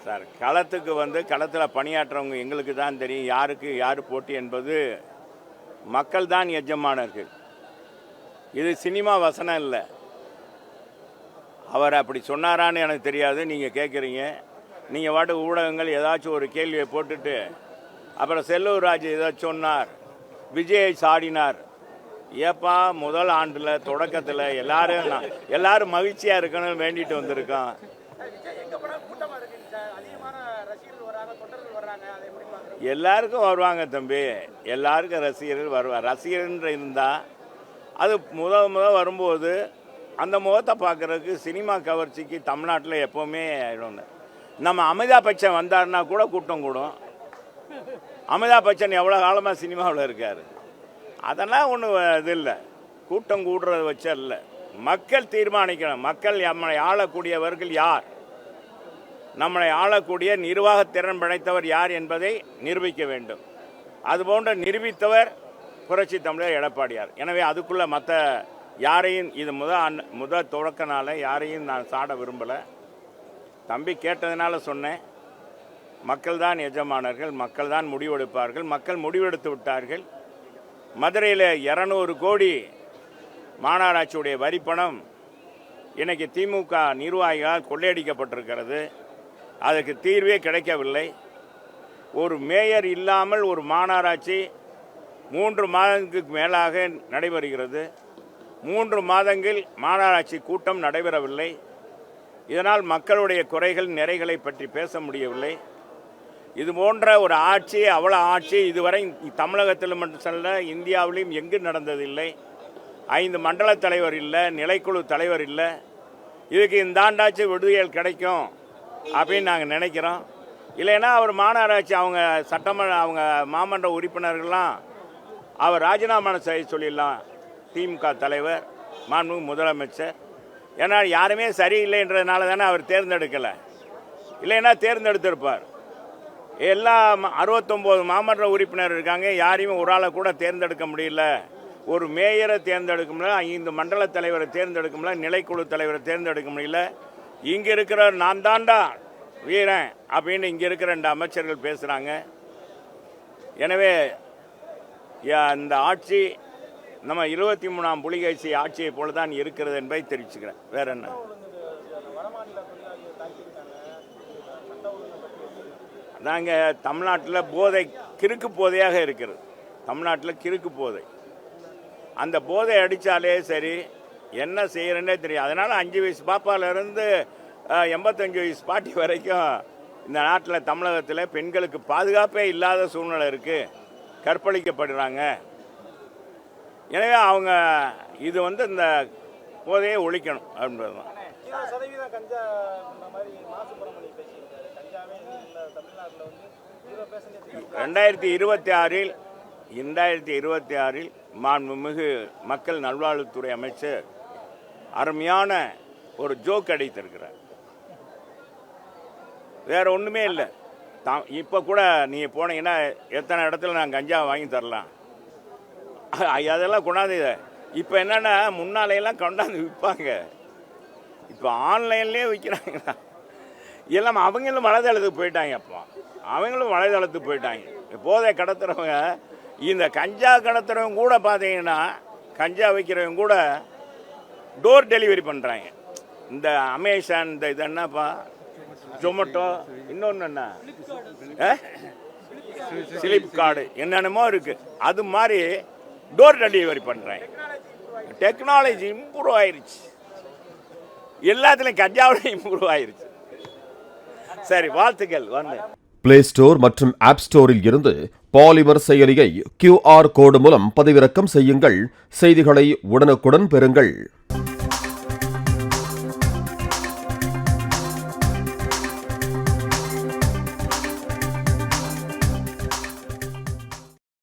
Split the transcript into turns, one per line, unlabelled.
Sir களத்துக்கு களத்தில் பணியாற்றுறவங்க எங்களுக்கு தான் தெரியும் யாருக்கு யார் போட்டி என்பது. மக்கள் தான் எஜமானர்கள். இது சினிமா வசனம் இல்லை. அவர் அப்படி சொன்னாரான்னு எனக்கு தெரியாது. நீங்கள் கேட்குறீங்க. நீங்கள் வாட்டு ஊடகங்கள் ஏதாச்சும் ஒரு கேள்வியை போட்டுட்டு அப்புறம் செல்லூர் ராஜ் ஏதாச்சும் சொன்னார், விஜயை சாடினார். ஏப்பா முதல் ஆண்டில் தொடக்கத்தில் எல்லாரும் மகிழ்ச்சியாக இருக்கணும்னு வேண்டிட்டு வந்திருக்கோம். எல்லாருக்கும் வருவாங்க தம்பி, எல்லாருக்கும் ரசிகர்கள் வருவார். ரசிகர்கள் இருந்தால் அது முதல் வரும்போது அந்த முகத்தை பார்க்குறதுக்கு சினிமா கவர்ச்சிக்கு தமிழ்நாட்டில் எப்போவுமே ஆயிடும்னு. நம்ம அமிதாப் பச்சன் வந்தார்னா கூட கூட்டம் கூடும். அமிதாப் பச்சன் எவ்வளோ காலமாக சினிமாவில் இருக்கார். அதெல்லாம் ஒன்றும் இது இல்லை, கூட்டம் கூடுறது வச்ச இல்லை. மக்கள் தீர்மானிக்கணும். மக்கள் நம்மளை ஆளக்கூடியவர்கள் யார், நம்மளை ஆளக்கூடிய நிர்வாக திறன் படைத்தவர் யார் என்பதை நிரூபிக்க வேண்டும். அதுபோன்ற நிரூபித்தவர் புரட்சி தமிழர் எடப்பாடியார். எனவே அதுக்குள்ளே மற்ற யாரையும் இது முதல் தொடக்க நாள யாரையும் நான் சாட விரும்பலை. தம்பி கேட்டதுனால சொன்னேன். மக்கள் தான் எஜமானர்கள், மக்கள் தான் முடிவெடுப்பார்கள். மக்கள் முடிவெடுத்து விட்டார்கள். மதுரையில் 200 கோடி மாநகராட்சியுடைய வரிப்பணம் இன்னைக்கு திமுக நிர்வாகிகளால் கொள்ளையடிக்கப்பட்டிருக்கிறது. அதுக்கு தீர்வே கிடைக்கவில்லை. ஒரு மேயர் இல்லாமல் ஒரு மாநகராட்சி 3 மாதங்களுக்கு மேலாக நடைபெறுகிறது. 3 மாதங்கள் மாநகராட்சி கூட்டம் நடைபெறவில்லை. இதனால் மக்களுடைய குறைகள் நிறைகளை பற்றி பேச முடியவில்லை. இது போன்ற ஒரு ஆட்சி, அவ்வளோ ஆட்சி இதுவரை தமிழகத்தில் மட்டும் சொல்ல இந்தியாவிலையும் எங்கு நடந்ததில்லை. 5 மண்டல தலைவர் இல்லை, நிலைக்குழு தலைவர் இல்லை. இதுக்கு இந்த ஆண்டாட்சி விடுதல் கிடைக்கும் அப்படின்னு நாங்கள் நினைக்கிறோம். இல்லைன்னா அவர் மாநகராட்சி அவங்க மாமன்ற உறுப்பினர்கள்லாம் அவர் ராஜினாமா செய்ய சொல்லிடலாம். திமுக தலைவர், மாண்புமிகு முதலமைச்சர். ஏன்னா யாருமே சரியில்லைன்றதுனால தானே அவர் தேர்ந்தெடுக்கலை. இல்லைன்னா தேர்ந்தெடுத்திருப்பார். எல்லா 69 மாமன்ற உறுப்பினர் இருக்காங்க. யாரையும் ஒரு ஆளை கூட தேர்ந்தெடுக்க முடியல. ஒரு மேயரை தேர்ந்தெடுக்க முடியல, 5 மண்டல தலைவரை தேர்ந்தெடுக்க முடியல, நிலைக்குழு தலைவரை தேர்ந்தெடுக்க முடியல. இங்கே இருக்கிற நான் தாண்டா வீரன் அப்படின்னு இங்கே இருக்கிற 2 அமைச்சர்கள் பேசுகிறாங்க. எனவே இந்த ஆட்சி நம்ம 23ஆம் புலிகேசி ஆட்சியை போல தான் இருக்கிறது என்பதை தெரிவிச்சுக்கிறேன். வேற என்ன? நாங்கள் தமிழ்நாட்டில் கிறுக்கு போதையாக இருக்கிறது. தமிழ்நாட்டில் கிறுக்கு போதை. அந்த போதை அடித்தாலே சரி என்ன செய்கிறேன்னே தெரியும். அதனால் 5 வயசு பாப்பாவிலேருந்து 85 வயசு பாட்டி வரைக்கும் இந்த நாட்டில் தமிழகத்தில் பெண்களுக்கு பாதுகாப்பே இல்லாத சூழ்நிலை இருக்குது. கற்பழிக்கப்படுறாங்க. எனவே அவங்க இது இந்த போதையை ஒழிக்கணும் அப்படின்றது தான். 2026 மாண்புமிகு மக்கள் நல்வாழ்வுத்துறை அமைச்சர் அருமையான ஒரு ஜோக் அடித்திருக்கிறார். வேற ஒன்றுமே இல்லை. இப்போ கூட நீங்கள் போனீங்கன்னா எத்தனை இடத்துல நான் கஞ்சா வாங்கி தரலாம். அதெல்லாம் கொண்டாந்து இப்போ என்னென்னா முன்னாலையெல்லாம் கொண்டாந்து விற்பாங்க. இப்போ ஆன்லைன்லேயே விற்கிறாங்க. எல்லாம் அவங்களும் வலைதளத்துக்கு போயிட்டாங்க. அப்போ அவங்களும் வலைதளத்துக்கு போயிட்டாங்க. போதை கடத்துறவங்க, இந்த கஞ்சா கடத்துறவங்க கூட பார்த்தீங்கன்னா, கஞ்சா வைக்கிறவங்க கூட டோர் டெலிவரி பண்ணுறாங்க. இந்த அமேசான், இந்த இது என்னப்பா, ஜொமேட்டோ, இன்னொன்று என்ன, ஃப்ளிப்கார்டு, என்னென்னமோ இருக்குது. அது மாதிரி டோர் டெலிவரி பண்ணுறாங்க. டெக்னாலஜி இம்ப்ரூவ் ஆயிடுச்சு. எல்லாத்துலேயும் கஞ்சாவோட இம்ப்ரூவ் ஆயிடுச்சு. சரி, வாழ்த்துக்கள்.
பிளே ஸ்டோர் மற்றும் ஆப் ஸ்டோரில் இருந்து பாலிமர் செயலியை QR கோடு மூலம் பதிவிறக்கம் செய்யுங்கள். செய்திகளை உடனுக்குடன் பெறுங்கள்.